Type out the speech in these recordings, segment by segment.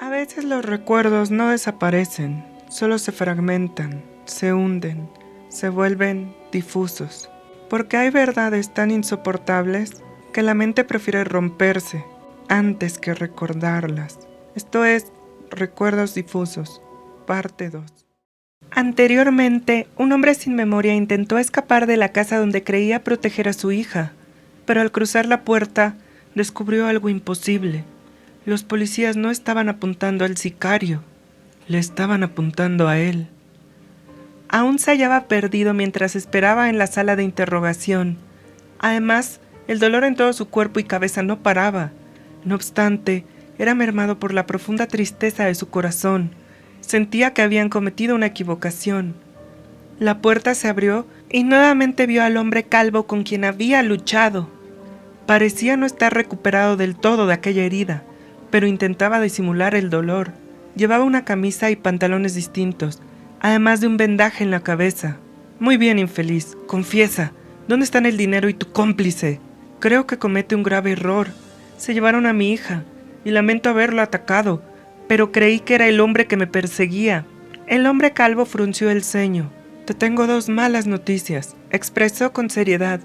A veces los recuerdos no desaparecen, solo se fragmentan, se hunden, se vuelven difusos. Porque hay verdades tan insoportables que la mente prefiere romperse antes que recordarlas. Esto es Recuerdos difusos, parte 2. Anteriormente, un hombre sin memoria intentó escapar de la casa donde creía proteger a su hija, pero al cruzar la puerta, descubrió algo imposible. Los policías no estaban apuntando al sicario, le estaban apuntando a él. Aún se hallaba perdido mientras esperaba en la sala de interrogación. Además, el dolor en todo su cuerpo y cabeza no paraba. No obstante, era mermado por la profunda tristeza de su corazón. Sentía que habían cometido una equivocación. La puerta se abrió y nuevamente vio al hombre calvo con quien había luchado. Parecía no estar recuperado del todo de aquella herida, pero intentaba disimular el dolor. Llevaba una camisa y pantalones distintos, además de un vendaje en la cabeza. Muy bien, infeliz, confiesa. ¿Dónde están el dinero y tu cómplice? Creo que comete un grave error. Se llevaron a mi hija, y lamento haberlo atacado, pero creí que era el hombre que me perseguía. El hombre calvo frunció el ceño. Te tengo 2 malas noticias, expresó con seriedad.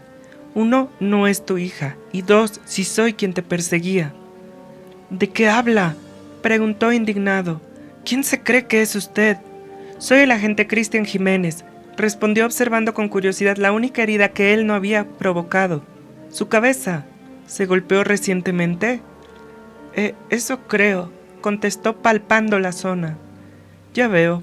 1, no es tu hija, y 2, sí soy quien te perseguía. ¿De qué habla?, preguntó indignado. ¿Quién se cree que es usted? Soy el agente Cristian Jiménez, respondió observando con curiosidad la única herida que él no había provocado. ¿Su cabeza se golpeó recientemente? Eso creo, contestó palpando la zona. Ya veo.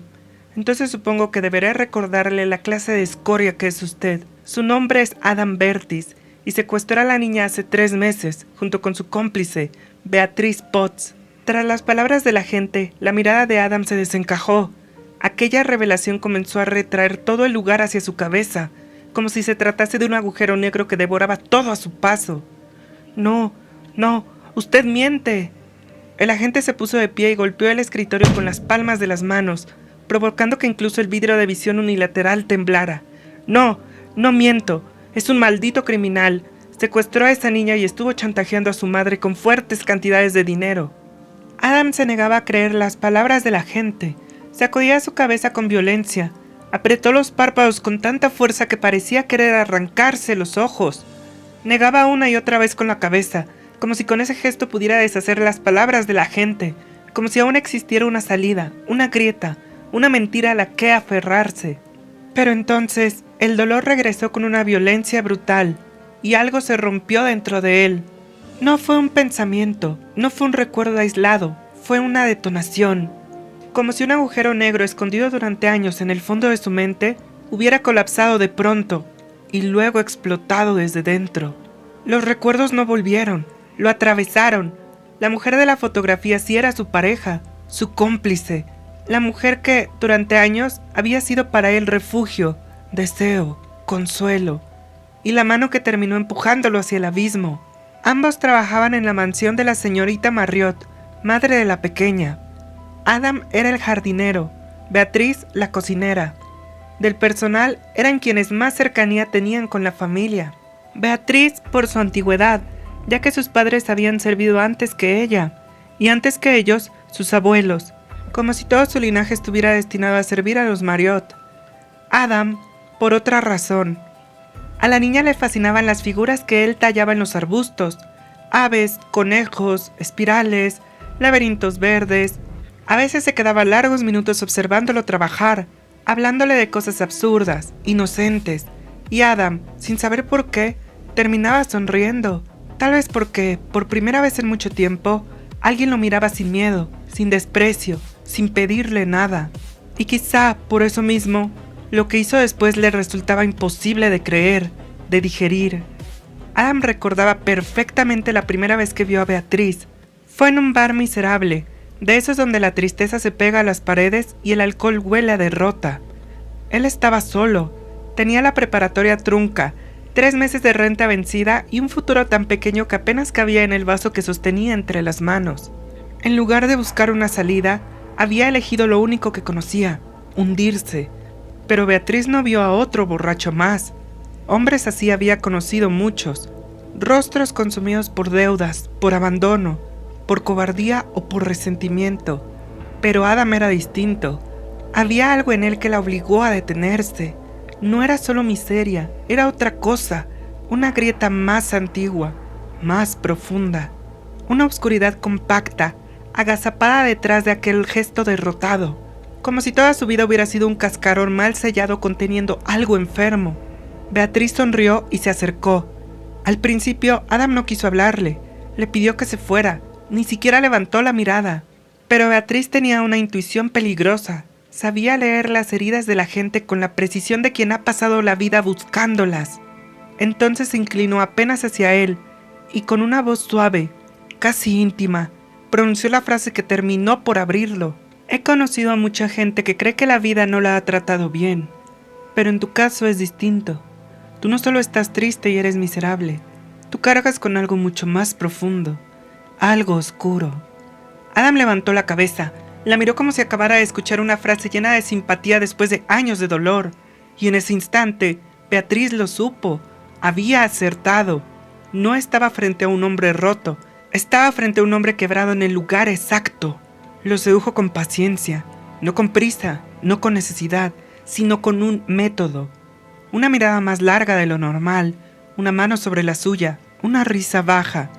Entonces supongo que deberé recordarle la clase de escoria que es usted. Su nombre es Adam Bertis, y secuestró a la niña hace 3 meses, junto con su cómplice, Beatriz Potts. Tras las palabras de la gente, la mirada de Adam se desencajó. Aquella revelación comenzó a retraer todo el lugar hacia su cabeza, como si se tratase de un agujero negro que devoraba todo a su paso. No, usted miente. El agente se puso de pie y golpeó el escritorio con las palmas de las manos, provocando que incluso el vidrio de visión unilateral temblara. No miento. Es un maldito criminal. Secuestró a esa niña y estuvo chantajeando a su madre con fuertes cantidades de dinero. Adam se negaba a creer las palabras de la gente. Sacudía su cabeza con violencia. Apretó los párpados con tanta fuerza que parecía querer arrancarse los ojos. Negaba una y otra vez con la cabeza, como si con ese gesto pudiera deshacer las palabras de la gente, como si aún existiera una salida, una grieta, una mentira a la que aferrarse. Pero entonces el dolor regresó con una violencia brutal, y algo se rompió dentro de él. No fue un pensamiento, no fue un recuerdo aislado, fue una detonación. Como si un agujero negro escondido durante años en el fondo de su mente hubiera colapsado de pronto y luego explotado desde dentro. Los recuerdos no volvieron, lo atravesaron. La mujer de la fotografía sí era su pareja, su cómplice, la mujer que durante años había sido para él refugio, deseo, consuelo, y la mano que terminó empujándolo hacia el abismo. Ambos trabajaban en la mansión de la señorita Marriott, madre de la pequeña. Adam era el jardinero, Beatriz la cocinera. Del personal eran quienes más cercanía tenían con la familia. Beatriz por su antigüedad, ya que sus padres habían servido antes que ella, y antes que ellos, sus abuelos, como si todo su linaje estuviera destinado a servir a los Marriott. Adam, por otra razón. A la niña le fascinaban las figuras que él tallaba en los arbustos, aves, conejos, espirales, laberintos verdes. A veces se quedaba largos minutos observándolo trabajar, hablándole de cosas absurdas, inocentes, y Adam, sin saber por qué, terminaba sonriendo, tal vez porque, por primera vez en mucho tiempo, alguien lo miraba sin miedo, sin desprecio, sin pedirle nada. Y quizá, por eso mismo, lo que hizo después le resultaba imposible de creer, de digerir. Adam recordaba perfectamente la primera vez que vio a Beatriz. Fue en un bar miserable, de esos donde la tristeza se pega a las paredes y el alcohol huele a derrota. Él estaba solo, tenía la preparatoria trunca, 3 meses de renta vencida y un futuro tan pequeño que apenas cabía en el vaso que sostenía entre las manos. En lugar de buscar una salida, había elegido lo único que conocía, hundirse. Pero Beatriz no vio a otro borracho más. Hombres así había conocido muchos. Rostros consumidos por deudas, por abandono, por cobardía o por resentimiento. Pero Adam era distinto. Había algo en él que la obligó a detenerse. No era solo miseria, era otra cosa, una grieta más antigua, más profunda, una oscuridad compacta, agazapada detrás de aquel gesto derrotado, como si toda su vida hubiera sido un cascarón mal sellado conteniendo algo enfermo. Beatriz sonrió y se acercó. Al principio, Adam no quiso hablarle, le pidió que se fuera, ni siquiera levantó la mirada. Pero Beatriz tenía una intuición peligrosa. Sabía leer las heridas de la gente con la precisión de quien ha pasado la vida buscándolas. Entonces se inclinó apenas hacia él y con una voz suave, casi íntima, pronunció la frase que terminó por abrirlo. He conocido a mucha gente que cree que la vida no la ha tratado bien, pero en tu caso es distinto. Tú no solo estás triste y eres miserable, tú cargas con algo mucho más profundo, algo oscuro. Adam levantó la cabeza, la miró como si acabara de escuchar una frase llena de simpatía después de años de dolor, y en ese instante, Beatriz lo supo, había acertado. No estaba frente a un hombre roto, estaba frente a un hombre quebrado en el lugar exacto. Lo sedujo con paciencia, no con prisa, no con necesidad, sino con un método. Una mirada más larga de lo normal, una mano sobre la suya, una risa baja,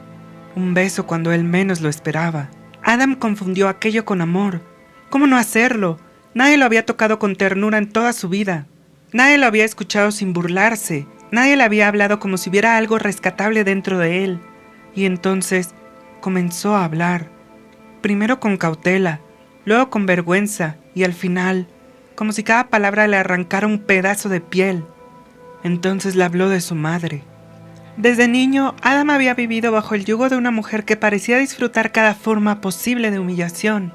un beso cuando él menos lo esperaba. Adam confundió aquello con amor. ¿Cómo no hacerlo? Nadie lo había tocado con ternura en toda su vida. Nadie lo había escuchado sin burlarse. Nadie le había hablado como si hubiera algo rescatable dentro de él. Y entonces comenzó a hablar. Primero con cautela, luego con vergüenza y al final, como si cada palabra le arrancara un pedazo de piel. Entonces le habló de su madre. Desde niño, Adam había vivido bajo el yugo de una mujer que parecía disfrutar cada forma posible de humillación.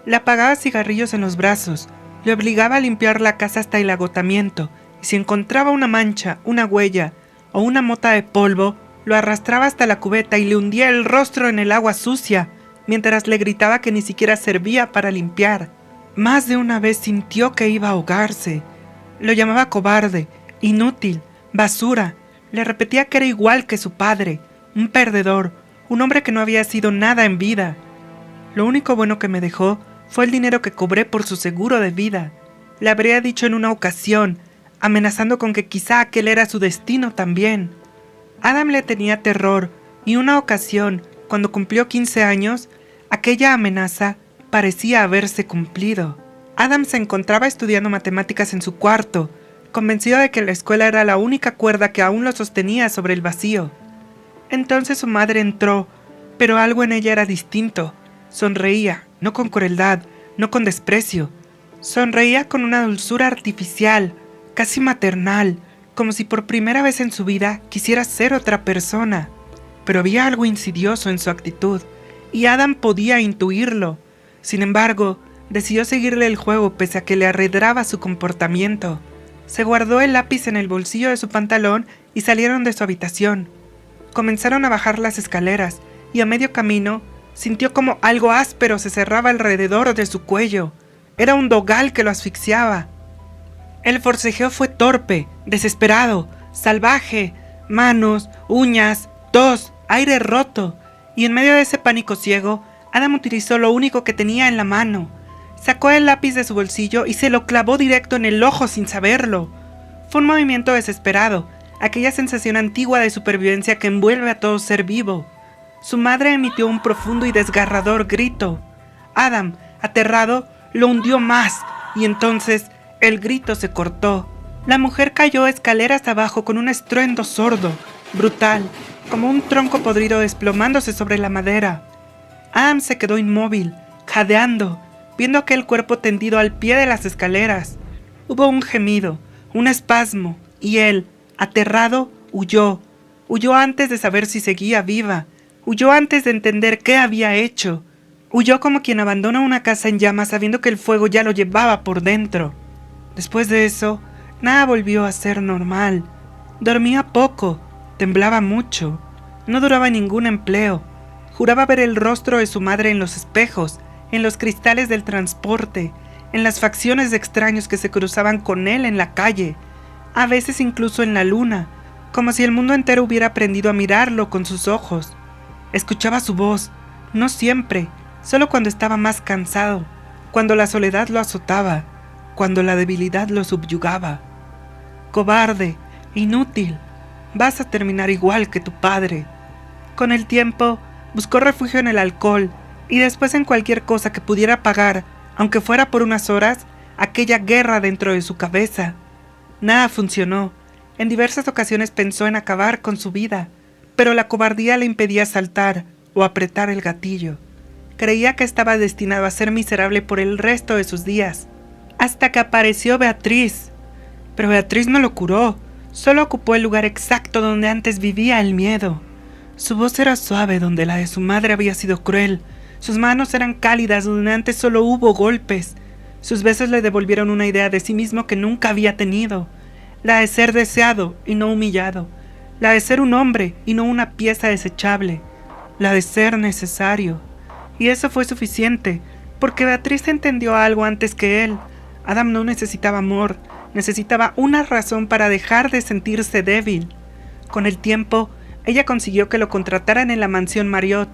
Le apagaba cigarrillos en los brazos, le obligaba a limpiar la casa hasta el agotamiento, y si encontraba una mancha, una huella o una mota de polvo, lo arrastraba hasta la cubeta y le hundía el rostro en el agua sucia, mientras le gritaba que ni siquiera servía para limpiar. Más de una vez sintió que iba a ahogarse. Lo llamaba cobarde, inútil, basura. Le repetía que era igual que su padre, un perdedor, un hombre que no había sido nada en vida. Lo único bueno que me dejó fue el dinero que cobré por su seguro de vida. Le habría dicho en una ocasión, amenazando con que quizá aquel era su destino también. Adam le tenía terror, y una ocasión, cuando cumplió 15 años, aquella amenaza parecía haberse cumplido. Adam se encontraba estudiando matemáticas en su cuarto, convencido de que la escuela era la única cuerda que aún lo sostenía sobre el vacío. Entonces su madre entró, pero algo en ella era distinto. Sonreía, no con crueldad, no con desprecio. Sonreía con una dulzura artificial, casi maternal, como si por primera vez en su vida quisiera ser otra persona. Pero había algo insidioso en su actitud, y Adam podía intuirlo. Sin embargo, decidió seguirle el juego pese a que le arredraba su comportamiento. Se guardó el lápiz en el bolsillo de su pantalón y salieron de su habitación. Comenzaron a bajar las escaleras y a medio camino sintió como algo áspero se cerraba alrededor de su cuello. Era un dogal que lo asfixiaba. El forcejeo fue torpe, desesperado, salvaje. Manos, uñas, tos, aire roto. Y en medio de ese pánico ciego, Adam utilizó lo único que tenía en la mano. Sacó el lápiz de su bolsillo y se lo clavó directo en el ojo sin saberlo. Fue un movimiento desesperado, aquella sensación antigua de supervivencia que envuelve a todo ser vivo. Su madre emitió un profundo y desgarrador grito. Adam, aterrado, lo hundió más, y entonces el grito se cortó. La mujer cayó escaleras abajo con un estruendo sordo, brutal, como un tronco podrido desplomándose sobre la madera. Adam se quedó inmóvil, jadeando, viendo aquel cuerpo tendido al pie de las escaleras. Hubo un gemido, un espasmo, y él, aterrado, huyó. Huyó antes de saber si seguía viva. Huyó antes de entender qué había hecho. Huyó como quien abandona una casa en llamas sabiendo que el fuego ya lo llevaba por dentro. Después de eso, nada volvió a ser normal. Dormía poco, temblaba mucho, no duraba ningún empleo. Juraba ver el rostro de su madre en los espejos, en los cristales del transporte, en las facciones de extraños que se cruzaban con él en la calle, a veces incluso en la luna, como si el mundo entero hubiera aprendido a mirarlo con sus ojos. Escuchaba su voz, No siempre, solo cuando estaba más cansado, cuando la soledad lo azotaba, cuando la debilidad lo subyugaba. Cobarde, inútil, vas a terminar igual que tu padre. Con el tiempo, buscó refugio en el alcohol y después en cualquier cosa que pudiera apagar, aunque fuera por unas horas, aquella guerra dentro de su cabeza. Nada funcionó. En diversas ocasiones pensó en acabar con su vida, pero la cobardía le impedía saltar o apretar el gatillo. Creía que estaba destinado a ser miserable por el resto de sus días, hasta que apareció Beatriz. Pero Beatriz no lo curó, solo ocupó el lugar exacto donde antes vivía el miedo. Su voz era suave donde la de su madre había sido cruel, sus manos eran cálidas donde antes solo hubo golpes. Sus besos le devolvieron una idea de sí mismo que nunca había tenido, la de ser deseado y no humillado, la de ser un hombre y no una pieza desechable, la de ser necesario. Y eso fue suficiente, porque Beatriz entendió algo antes que él. Adam no necesitaba amor, necesitaba una razón para dejar de sentirse débil. Con el tiempo, ella consiguió que lo contrataran en la mansión Marriott.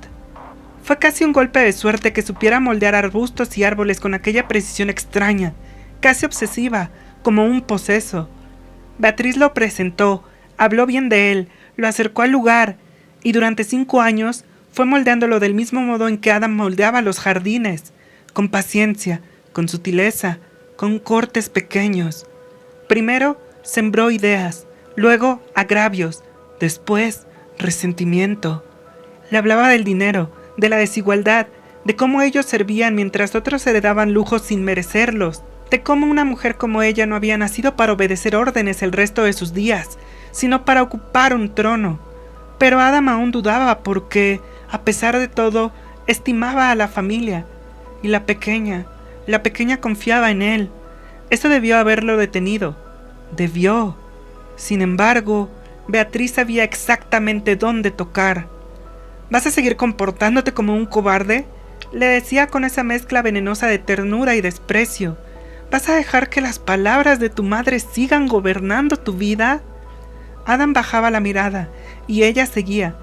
Fue casi un golpe de suerte que supiera moldear arbustos y árboles con aquella precisión extraña, casi obsesiva, como un poseso. Beatriz lo presentó, habló bien de él, lo acercó al lugar, y durante 5 años fue moldeándolo del mismo modo en que Adam moldeaba los jardines, con paciencia, con sutileza, con cortes pequeños. Primero sembró ideas, luego agravios, después resentimiento. Le hablaba del dinero, de la desigualdad, de cómo ellos servían mientras otros heredaban lujos sin merecerlos, de cómo una mujer como ella no había nacido para obedecer órdenes el resto de sus días, sino para ocupar un trono. Pero Adam aún dudaba porque, a pesar de todo, estimaba a la familia, y la pequeña confiaba en él. Eso debió haberlo detenido. Debió. Sin embargo, Beatriz sabía exactamente dónde tocar. ¿Vas a seguir comportándote como un cobarde?, le decía con esa mezcla venenosa de ternura y desprecio. ¿Vas a dejar que las palabras de tu madre sigan gobernando tu vida? Adam bajaba la mirada, y ella seguía.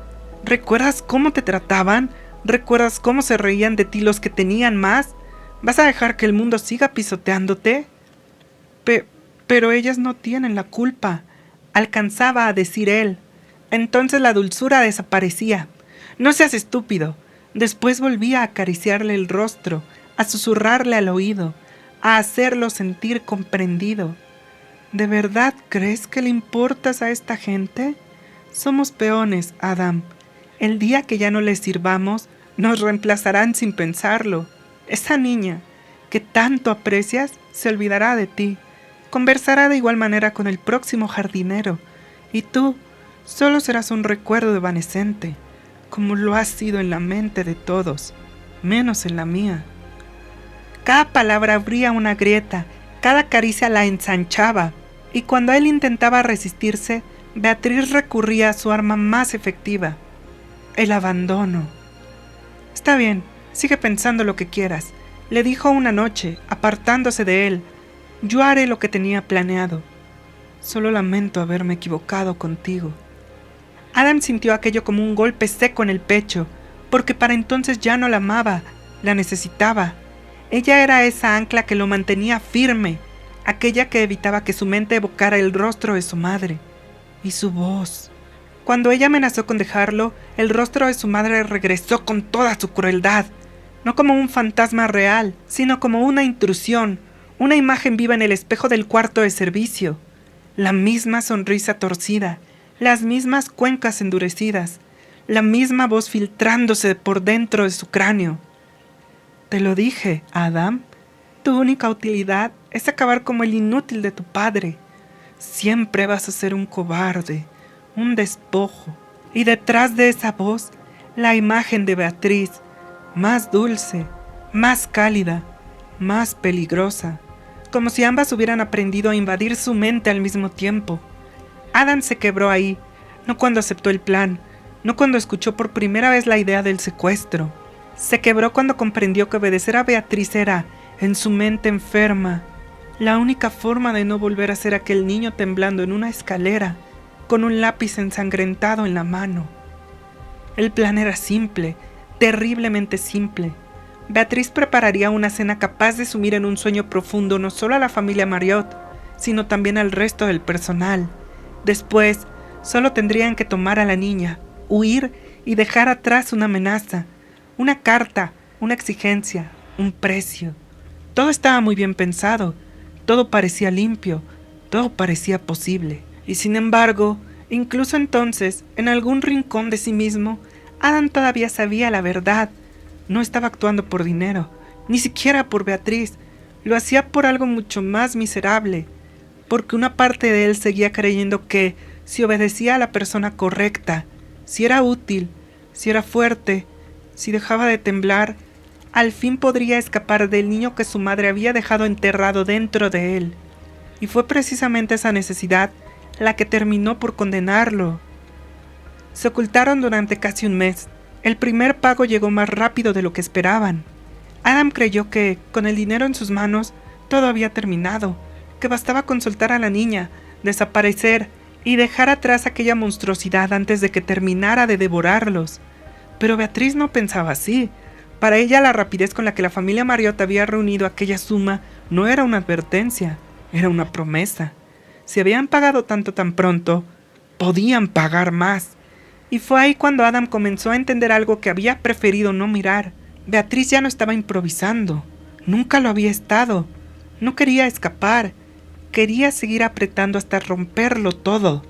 ¿Recuerdas cómo te trataban? ¿Recuerdas cómo se reían de ti los que tenían más? ¿Vas a dejar que el mundo siga pisoteándote? Pero ellas no tienen la culpa, alcanzaba a decir él. Entonces la dulzura desaparecía. No seas estúpido. Después volvía a acariciarle el rostro, a susurrarle al oído, a hacerlo sentir comprendido. ¿De verdad crees que le importas a esta gente? Somos peones, Adam. El día que ya no les sirvamos, nos reemplazarán sin pensarlo. Esa niña que tanto aprecias se olvidará de ti. Conversará de igual manera con el próximo jardinero, y tú solo serás un recuerdo evanescente, como lo has sido en la mente de todos, menos en la mía. Cada palabra abría una grieta, cada caricia la ensanchaba, y cuando él intentaba resistirse, Beatriz recurría a su arma más efectiva, el abandono. Está bien, sigue pensando lo que quieras, le dijo una noche, apartándose de él. Yo haré lo que tenía planeado. Solo lamento haberme equivocado contigo. Adam sintió aquello como un golpe seco en el pecho, porque para entonces ya no la amaba, la necesitaba. Ella era esa ancla que lo mantenía firme, aquella que evitaba que su mente evocara el rostro de su madre. Y su voz. Cuando ella amenazó con dejarlo, el rostro de su madre regresó con toda su crueldad, no como un fantasma real, sino como una intrusión, una imagen viva en el espejo del cuarto de servicio. La misma sonrisa torcida, las mismas cuencas endurecidas, la misma voz filtrándose por dentro de su cráneo. Te lo dije, Adam, tu única utilidad es acabar como el inútil de tu padre. Siempre vas a ser un cobarde, un despojo. Y detrás de esa voz, la imagen de Beatriz, más dulce, más cálida, más peligrosa, como si ambas hubieran aprendido a invadir su mente al mismo tiempo. Adam se quebró ahí, no cuando aceptó el plan, no cuando escuchó por primera vez la idea del secuestro. Se quebró cuando comprendió que obedecer a Beatriz era, en su mente enferma, la única forma de no volver a ser aquel niño temblando en una escalera, con un lápiz ensangrentado en la mano. El plan era simple, terriblemente simple. Beatriz prepararía una cena capaz de sumir en un sueño profundo no solo a la familia Marriott, sino también al resto del personal. Después, solo tendrían que tomar a la niña, huir y dejar atrás una amenaza, una carta, una exigencia, un precio. Todo estaba muy bien pensado, todo parecía limpio, todo parecía posible. Y sin embargo, incluso entonces, en algún rincón de sí mismo, Adam todavía sabía la verdad. No estaba actuando por dinero, ni siquiera por Beatriz. Lo hacía por algo mucho más miserable, porque una parte de él seguía creyendo que, si obedecía a la persona correcta, si era útil, si era fuerte, si dejaba de temblar, al fin podría escapar del niño que su madre había dejado enterrado dentro de él. Y fue precisamente esa necesidad la que terminó por condenarlo. Se ocultaron durante casi un mes. El primer pago llegó más rápido de lo que esperaban. Adam creyó que, con el dinero en sus manos, todo había terminado, que bastaba con soltar a la niña, desaparecer y dejar atrás aquella monstruosidad antes de que terminara de devorarlos. Pero Beatriz no pensaba así. Para ella la rapidez con la que la familia Marriott había reunido aquella suma no era una advertencia, era una promesa. Si habían pagado tanto tan pronto, podían pagar más. Y fue ahí cuando Adam comenzó a entender algo que había preferido no mirar. Beatriz ya no estaba improvisando, nunca lo había estado. No quería escapar, quería seguir apretando hasta romperlo todo.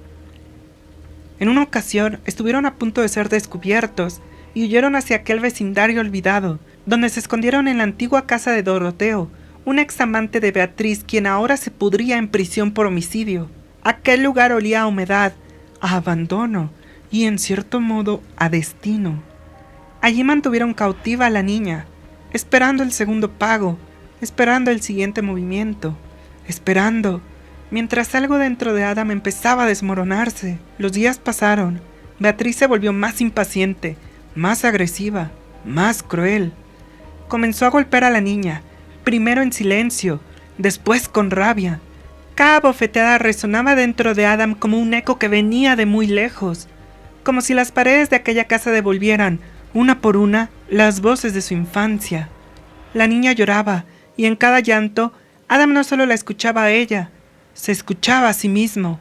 En una ocasión estuvieron a punto de ser descubiertos y huyeron hacia aquel vecindario olvidado, donde se escondieron en la antigua casa de Doroteo, un examante de Beatriz quien ahora se pudría en prisión por homicidio. Aquel lugar olía a humedad, a abandono y en cierto modo a destino. Allí mantuvieron cautiva a la niña, esperando el segundo pago, esperando el siguiente movimiento, esperando, mientras algo dentro de Adam empezaba a desmoronarse. Los días pasaron. Beatriz se volvió más impaciente, más agresiva, más cruel. Comenzó a golpear a la niña, primero en silencio, después con rabia. Cada bofetada resonaba dentro de Adam como un eco que venía de muy lejos, como si las paredes de aquella casa devolvieran, una por una, las voces de su infancia. La niña lloraba, y en cada llanto, Adam no solo la escuchaba a ella, se escuchaba a sí mismo.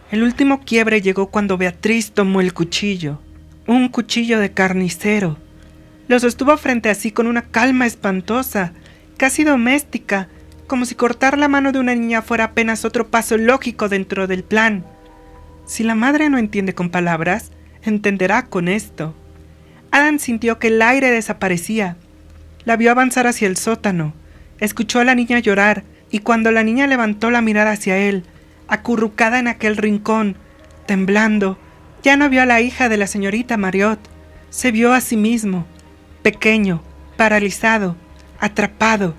El último quiebre llegó cuando Beatriz tomó el cuchillo, un cuchillo de carnicero. Lo sostuvo frente a sí con una calma espantosa, casi doméstica, como si cortar la mano de una niña fuera apenas otro paso lógico dentro del plan. Si la madre no entiende con palabras, entenderá con esto. Adam sintió que el aire desaparecía. La vio avanzar hacia el sótano. Escuchó a la niña llorar, y cuando la niña levantó la mirada hacia él, acurrucada en aquel rincón, temblando, ya no vio a la hija de la señorita Marriott. Se vio a sí mismo, pequeño, paralizado, atrapado,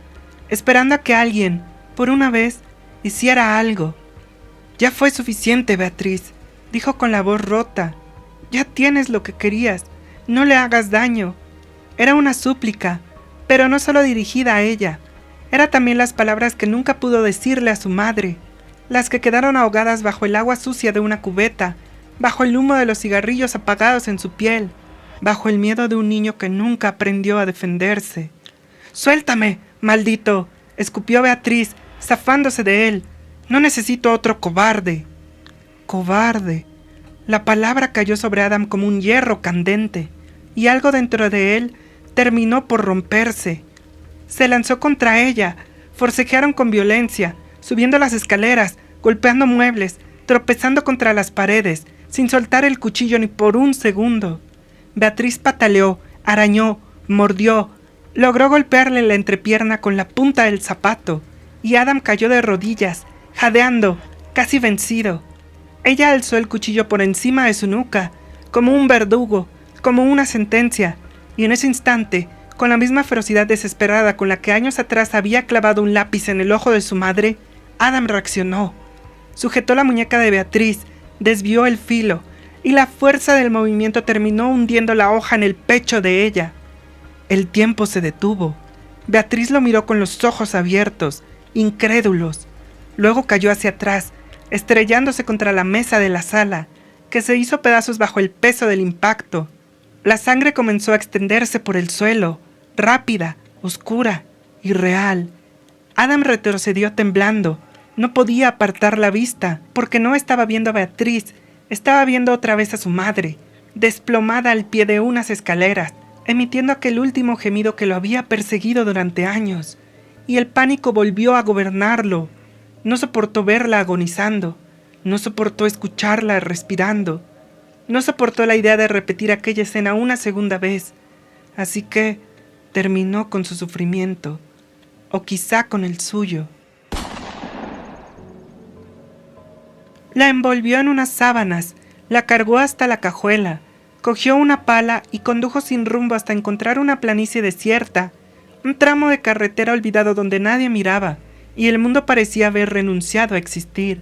esperando a que alguien, por una vez, hiciera algo. «Ya fue suficiente, Beatriz», dijo con la voz rota. «Ya tienes lo que querías. No le hagas daño». Era una súplica, pero no solo dirigida a ella. Era también las palabras que nunca pudo decirle a su madre, las que quedaron ahogadas bajo el agua sucia de una cubeta, bajo el humo de los cigarrillos apagados en su piel, bajo el miedo de un niño que nunca aprendió a defenderse. «¡Suéltame, maldito!», escupió Beatriz, zafándose de él. «No necesito otro cobarde». Cobarde. La palabra cayó sobre Adam como un hierro candente, y algo dentro de él terminó por romperse. Se lanzó contra ella, forcejearon con violencia, subiendo las escaleras, golpeando muebles, tropezando contra las paredes, sin soltar el cuchillo ni por un segundo. Beatriz pataleó, arañó, mordió, logró golpearle la entrepierna con la punta del zapato, y Adam cayó de rodillas, jadeando, casi vencido. Ella alzó el cuchillo por encima de su nuca, como un verdugo, como una sentencia, y en ese instante, con la misma ferocidad desesperada con la que años atrás había clavado un lápiz en el ojo de su madre, Adam reaccionó. Sujetó la muñeca de Beatriz, desvió el filo, y la fuerza del movimiento terminó hundiendo la hoja en el pecho de ella. El tiempo se detuvo. Beatriz lo miró con los ojos abiertos, incrédulos. Luego cayó hacia atrás, estrellándose contra la mesa de la sala, que se hizo pedazos bajo el peso del impacto. La sangre comenzó a extenderse por el suelo, rápida, oscura, irreal. Adam retrocedió temblando. No podía apartar la vista, porque no estaba viendo a Beatriz, estaba viendo otra vez a su madre, desplomada al pie de unas escaleras, emitiendo aquel último gemido que lo había perseguido durante años. Y el pánico volvió a gobernarlo. No soportó verla agonizando, no soportó escucharla respirando, no soportó la idea de repetir aquella escena una segunda vez, así que terminó con su sufrimiento, o quizá con el suyo. La envolvió en unas sábanas, la cargó hasta la cajuela, cogió una pala y condujo sin rumbo hasta encontrar una planicie desierta, un tramo de carretera olvidado donde nadie miraba y el mundo parecía haber renunciado a existir.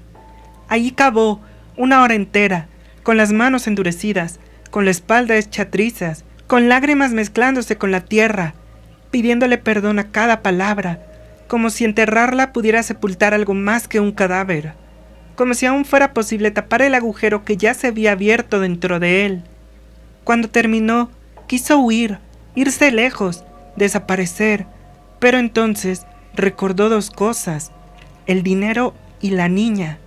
Allí cavó 1 hora entera, con las manos endurecidas, con la espalda hecha trizas, con lágrimas mezclándose con la tierra, pidiéndole perdón a cada palabra, como si enterrarla pudiera sepultar algo más que un cadáver, como si aún fuera posible tapar el agujero que ya se había abierto dentro de él. Cuando terminó, quiso huir, irse lejos, desaparecer, pero entonces recordó 2 cosas, el dinero y la niña.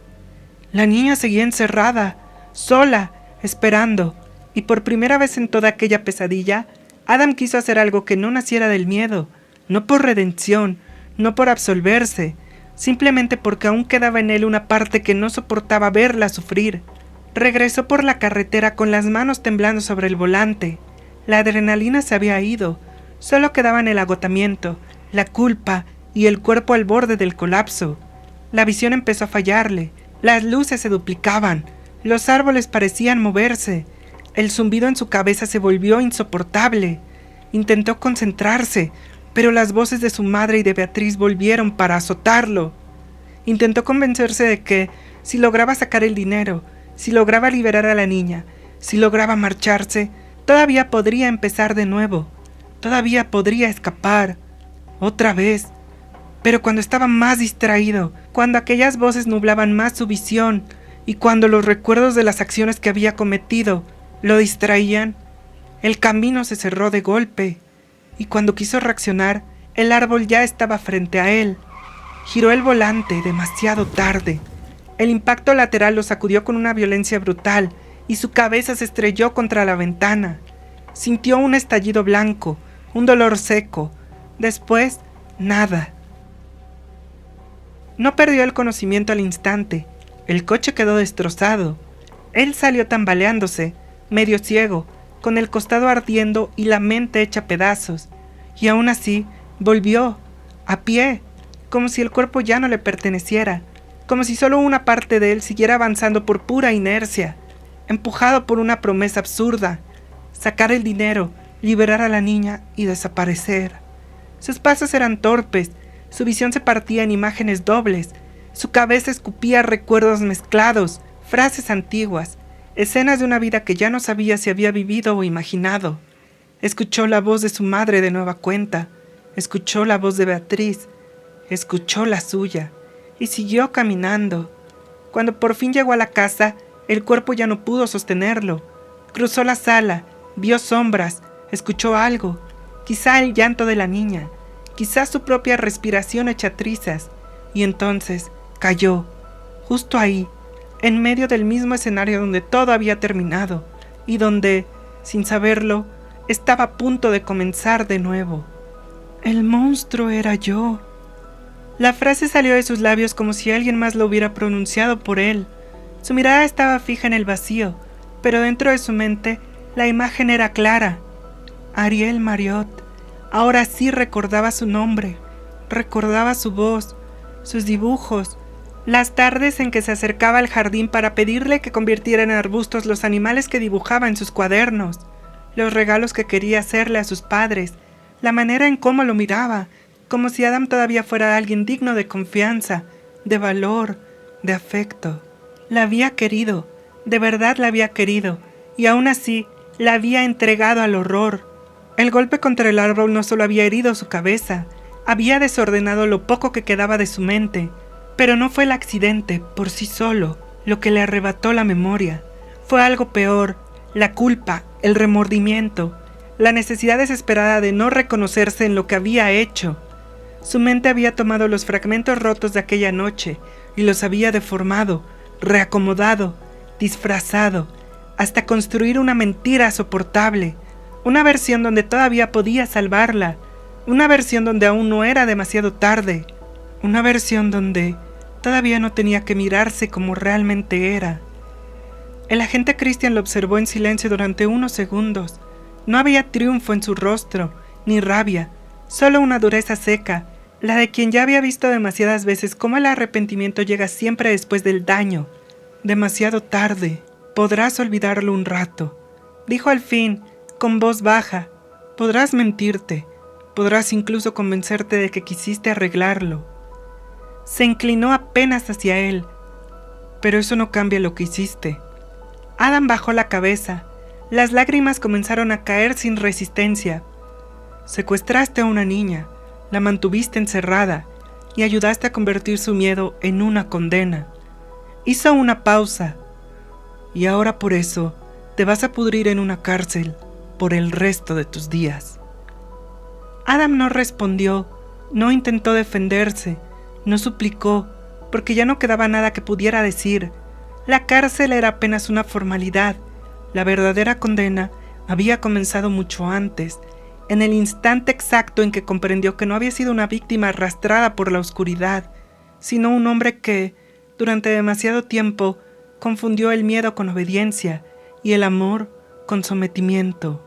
La niña seguía encerrada, sola, esperando, y por primera vez en toda aquella pesadilla, Adam quiso hacer algo que no naciera del miedo, no por redención, no por absolverse, simplemente porque aún quedaba en él una parte que no soportaba verla sufrir. Regresó por la carretera con las manos temblando sobre el volante. La adrenalina se había ido, solo quedaban el agotamiento, la culpa y el cuerpo al borde del colapso. La visión empezó a fallarle, las luces se duplicaban, los árboles parecían moverse, el zumbido en su cabeza se volvió insoportable. Intentó concentrarse, pero las voces de su madre y de Beatriz volvieron para azotarlo. Intentó convencerse de que, si lograba sacar el dinero, si lograba liberar a la niña, si lograba marcharse, todavía podría empezar de nuevo, todavía podría escapar, otra vez. Pero cuando estaba más distraído, cuando aquellas voces nublaban más su visión, y cuando los recuerdos de las acciones que había cometido lo distraían, el camino se cerró de golpe, y cuando quiso reaccionar, el árbol ya estaba frente a él. Giró el volante demasiado tarde. El impacto lateral lo sacudió con una violencia brutal, y su cabeza se estrelló contra la ventana. Sintió un estallido blanco, un dolor seco. Después, nada. No perdió el conocimiento al instante. El coche quedó destrozado. Él salió tambaleándose, medio ciego, con el costado ardiendo y la mente hecha pedazos. Y aún así, volvió, a pie, como si el cuerpo ya no le perteneciera, como si solo una parte de él siguiera avanzando por pura inercia, empujado por una promesa absurda: sacar el dinero, liberar a la niña y desaparecer. Sus pasos eran torpes, su visión se partía en imágenes dobles, su cabeza escupía recuerdos mezclados, frases antiguas, escenas de una vida que ya no sabía si había vivido o imaginado. Escuchó la voz de su madre de nueva cuenta, escuchó la voz de Beatriz, escuchó la suya, y siguió caminando. Cuando por fin llegó a la casa, el cuerpo ya no pudo sostenerlo. Cruzó la sala, vio sombras, escuchó algo, quizá el llanto de la niña, quizá su propia respiración hecha trizas, y entonces cayó, justo ahí, en medio del mismo escenario donde todo había terminado, y donde, sin saberlo, estaba a punto de comenzar de nuevo. El monstruo era yo. La frase salió de sus labios como si alguien más lo hubiera pronunciado por él. Su mirada estaba fija en el vacío, pero dentro de su mente la imagen era clara. Ariel Marriott. Ahora sí recordaba su nombre, recordaba su voz, sus dibujos, las tardes en que se acercaba al jardín para pedirle que convirtiera en arbustos los animales que dibujaba en sus cuadernos, los regalos que quería hacerle a sus padres, la manera en cómo lo miraba, como si Adam todavía fuera alguien digno de confianza, de valor, de afecto. La había querido, de verdad la había querido, y aún así la había entregado al horror. El golpe contra el árbol no solo había herido su cabeza, había desordenado lo poco que quedaba de su mente, pero no fue el accidente por sí solo lo que le arrebató la memoria. Fue algo peor, la culpa, el remordimiento, la necesidad desesperada de no reconocerse en lo que había hecho. Su mente había tomado los fragmentos rotos de aquella noche y los había deformado, reacomodado, disfrazado, hasta construir una mentira soportable, una versión donde todavía podía salvarla, una versión donde aún no era demasiado tarde, una versión donde todavía no tenía que mirarse como realmente era. El agente Christian lo observó en silencio durante unos segundos. No había triunfo en su rostro, ni rabia, solo una dureza seca, la de quien ya había visto demasiadas veces cómo el arrepentimiento llega siempre después del daño. Demasiado tarde. Podrás olvidarlo un rato, dijo al fin, con voz baja. Podrás mentirte, podrás incluso convencerte de que quisiste arreglarlo. Se inclinó apenas hacia él. Pero eso no cambia lo que hiciste. Adam bajó la cabeza. Las lágrimas comenzaron a caer sin resistencia. Secuestraste a una niña, la mantuviste encerrada y ayudaste a convertir su miedo en una condena. Hizo una pausa. Y ahora por eso te vas a pudrir en una cárcel por el resto de tus días. Adam no respondió, no intentó defenderse, no suplicó, porque ya no quedaba nada que pudiera decir. La cárcel era apenas una formalidad. La verdadera condena había comenzado mucho antes, en el instante exacto en que comprendió que no había sido una víctima arrastrada por la oscuridad, sino un hombre que, durante demasiado tiempo, confundió el miedo con obediencia y el amor con sometimiento.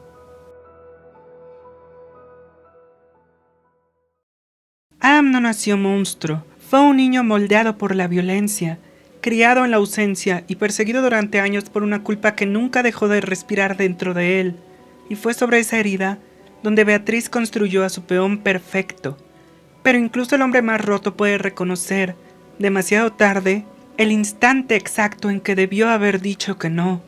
Adam no nació monstruo, fue un niño moldeado por la violencia, criado en la ausencia y perseguido durante años por una culpa que nunca dejó de respirar dentro de él, y fue sobre esa herida donde Beatriz construyó a su peón perfecto. Pero incluso el hombre más roto puede reconocer, demasiado tarde, el instante exacto en que debió haber dicho que no.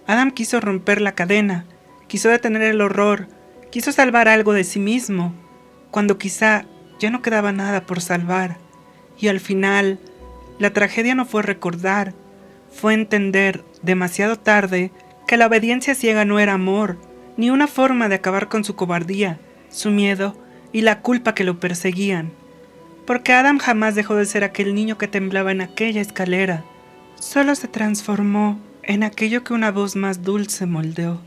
Adam quiso romper la cadena, quiso detener el horror, quiso salvar algo de sí mismo, cuando quizá ya no quedaba nada por salvar. Y al final, la tragedia no fue recordar, fue entender, demasiado tarde, que la obediencia ciega no era amor, ni una forma de acabar con su cobardía, su miedo y la culpa que lo perseguían. Porque Adam jamás dejó de ser aquel niño que temblaba en aquella escalera. Solo se transformó en aquello que una voz más dulce moldeó.